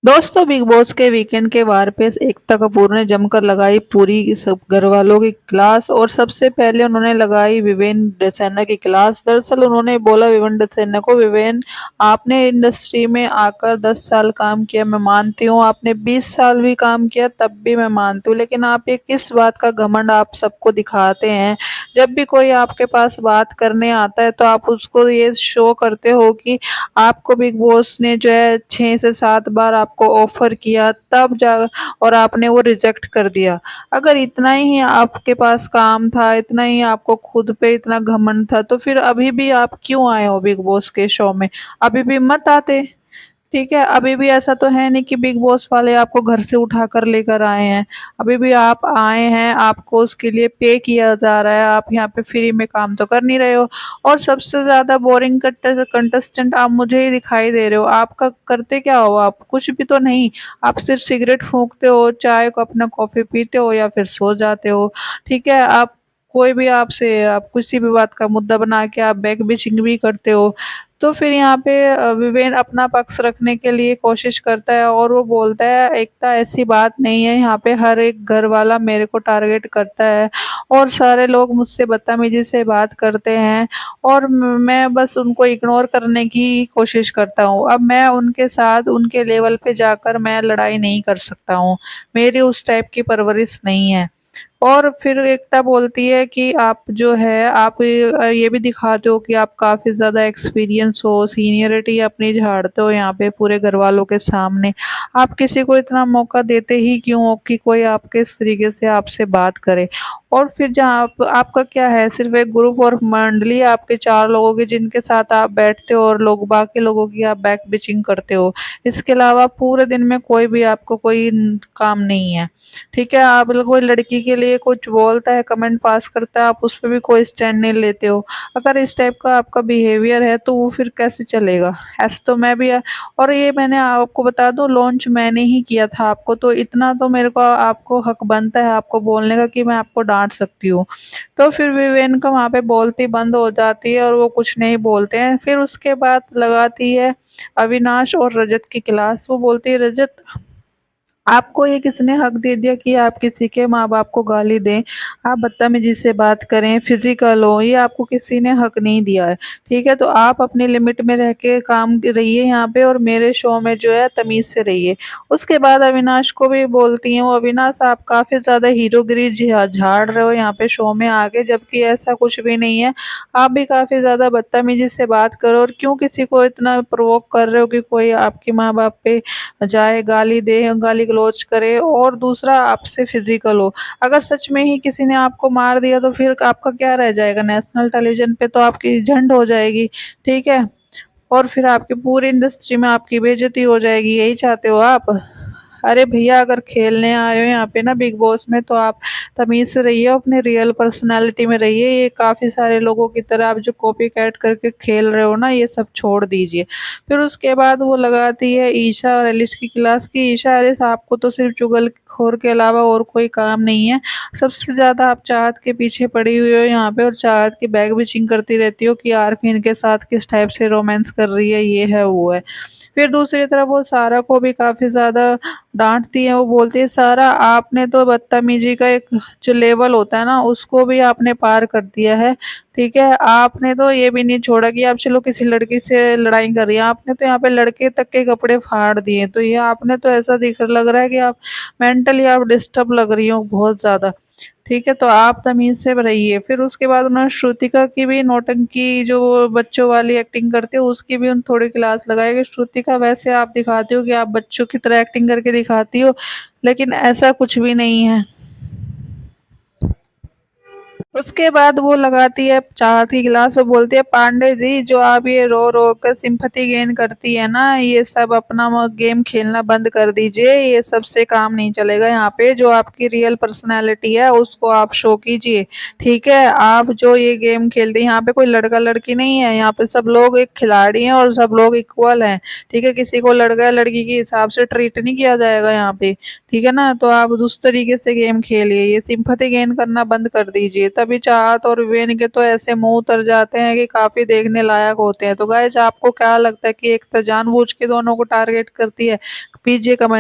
दोस्तों, big boss के weekend के वार पे एकता कपूर ने जमकर लगाई पूरी सब घर वालों की क्लास। और सबसे पहले उन्होंने लगाई विवेन डसेना की क्लास। दरअसल उन्होंने बोला विवेन डसेना को, विवेन, आपने इंडस्ट्री में आकर 10 साल काम किया, मैं मानती हूँ आपने 20 साल भी काम किया तब भी मैं मानती हूँ, लेकिन आप ये किस बात का घमंड आप सबको दिखाते हैं। जब भी कोई आपके पास बात करने आता है तो आप उसको ये शो करते हो कि आपको बिग बॉस ने जो है 6 से 7 बार आपको ऑफर किया तब जा, और आपने वो रिजेक्ट कर दिया। अगर इतना ही आपके पास काम था, इतना ही आपको खुद पे इतना घमंड था, तो फिर अभी भी आप क्यों आए हो बिग बॉस के शो में? अभी भी मत आते। ठीक है, अभी भी ऐसा तो है नहीं कि बिग बॉस वाले आपको घर से उठा कर लेकर आए हैं। अभी भी आप आए हैं, आपको उसके लिए पे किया जा रहा है, आप यहाँ पे फ्री में काम तो कर नहीं रहे हो। और सबसे ज्यादा बोरिंग कंटेस्टेंट आप मुझे ही दिखाई दे रहे हो। आपका करते क्या हो? आप कुछ भी तो नहीं। आप सिर्फ सिगरेट फूंकते हो, चाय को अपना कॉफी पीते हो या फिर सो जाते हो। ठीक है, आप कोई भी आपसे आप किसी भी बात का मुद्दा बना के आप बैक बिचिंग भी करते हो। तो फिर यहाँ पे विवेन अपना पक्ष रखने के लिए कोशिश करता है और वो बोलता है, एकता ऐसी बात नहीं है, यहाँ पे हर एक घर वाला मेरे को टारगेट करता है और सारे लोग मुझसे बदतमीजी से बात करते हैं और मैं बस उनको इग्नोर करने की कोशिश करता हूँ। अब मैं उनके साथ उनके लेवल पे जाकर मैं लड़ाई नहीं कर सकता हूँ, मेरी उस टाइप की परवरिश नहीं है। और फिर एकता बोलती है कि आप जो है आप ये भी दिखाते हो कि आप काफ़ी ज़्यादा एक्सपीरियंस हो, सीनियरिटी अपनी झाड़ते हो यहाँ पे पूरे घर वालों के सामने। आप किसी को इतना मौका देते ही क्यों हो कि कोई आपके इस तरीके से आपसे बात करे? और फिर जहाँ आपका क्या है, सिर्फ एक ग्रुप और मंडली है आपके 4 लोगों की जिनके साथ आप बैठते हो और लोग बाकी लोगों की आप बैक बिचिंग करते हो। इसके अलावा पूरे दिन में कोई भी आपको कोई काम नहीं है। ठीक है, आप कोई लड़की के लिए कुछ बोलता है, कमेंट पास करता है, आप उस पर भी कोई स्टैंड नहीं लेते हो। अगर इस टाइप का आपका बिहेवियर है तो वो फिर कैसे चलेगा? ऐसे तो मैं भी, और ये मैंने आपको बता दूं, लॉन्च मैंने ही किया था आपको, तो इतना तो मेरे को आपको हक बनता है आपको बोलने का कि मैं आपको डांट सकती हूँ। तो फिर विवेन का वहाँ पे बोलती बंद हो जाती है और वो कुछ नहीं बोलते हैं। फिर उसके बाद लगाती है अविनाश और रजत की क्लास। वो बोलती है, रजत, आपको ये किसने हक दे दिया कि आप किसी के माँ बाप को गाली दें, आप बदतमीजी से बात करें, फिजिकल हो? ये आपको किसी ने हक नहीं दिया है। ठीक है, तो आप अपनी लिमिट में रह के काम रहिए यहाँ पे और मेरे शो में जो है तमीज से रहिए। उसके बाद अविनाश को भी बोलती हैं वो, अविनाश, आप काफी ज्यादा हीरोगिरी झाड़ रहे हो यहाँ पे शो में आगे, जबकि ऐसा कुछ भी नहीं है। आप भी काफी ज्यादा बदतमीजी से बात करो और क्यों किसी को इतना प्रोवोक कर रहे हो कि कोई आपके माँ बाप पे जाए, गाली दे, गाली गलौज करे, और दूसरा आपसे फिजिकल हो। अगर सच में ही किसी ने आपको मार दिया तो फिर आपका क्या रह जाएगा? नेशनल टेलीविजन पे तो आपकी झंड हो जाएगी। ठीक है, और फिर आपकी पूरी इंडस्ट्री में आपकी बेइज्जती हो जाएगी। यही चाहते हो आप? अरे भैया, अगर खेलने आए हो यहाँ पे ना बिग बॉस में, तो आप तमीज से रहिए, अपने रियल पर्सनालिटी में रहिए। ये काफी सारे लोगों की तरह आप जो कॉपी कैट करके खेल रहे हो ना, ये सब छोड़ दीजिए। फिर उसके बाद वो लगाती है ईशा और एलिस की क्लास की। ईशा, एलिस, आपको तो सिर्फ चुगलखोर के अलावा और कोई काम नहीं है। सबसे ज्यादा आप चाहत के पीछे पड़ी हुई हो यहाँ पे और चाहत की बैग बिचिंग करती रहती हो कि आरफीन के साथ किस टाइप से रोमांस कर रही है, ये है वो है। फिर दूसरी तरफ वो सारा को भी काफी ज्यादा डांटती है। वो बोलती है, सारा, आपने तो बदतमीजी का एक जो लेवल होता है ना उसको भी आपने पार कर दिया है। ठीक है, आपने तो ये भी नहीं छोड़ा कि आप चलो किसी लड़की से लड़ाई कर रही हैं, आपने तो यहाँ पे लड़के तक के कपड़े फाड़ दिए। तो ये आपने तो ऐसा दिख लग रहा है कि आप मेंटली आप डिस्टर्ब लग रही हो बहुत ज्यादा। ठीक है, तो आप तमीज से रहिए। फिर उसके बाद उन्होंने श्रुतिका की भी नौटंकी जो वो बच्चों वाली एक्टिंग करती है उसकी भी उन थोड़ी क्लास लगाई कि श्रुतिका, वैसे आप दिखाती हो कि आप बच्चों की तरह एक्टिंग करके दिखाती हो, लेकिन ऐसा कुछ भी नहीं है। उसके बाद वो लगाती है चाहत की गिलास और बोलती है, पांडे जी, जो आप ये रो रो कर सिंपैथी गेन करती है ना, ये सब अपना गेम खेलना बंद कर दीजिए। ये सब से काम नहीं चलेगा यहाँ पे। जो आपकी रियल पर्सनैलिटी है उसको आप शो कीजिए। ठीक है, आप जो ये गेम खेलते हैं, यहाँ पे कोई लड़का लड़की नहीं है, यहाँ पे सब लोग एक खिलाड़ी हैं और सब लोग इक्वल हैं। ठीक है, किसी को लड़का लड़की के हिसाब से ट्रीट नहीं किया जाएगा यहाँ पे। ठीक है ना, तो आप उस तरीके से गेम खेलिए, ये सिंपैथी गेन करना बंद कर दीजिए, तब तभी चाहत और विवेन के तो ऐसे मुंह उतर जाते हैं कि काफी देखने लायक होते हैं। तो गाइस आपको क्या लगता है कि एक तो जानबूझ के दोनों को टारगेट करती है? कीजिए कमेंट।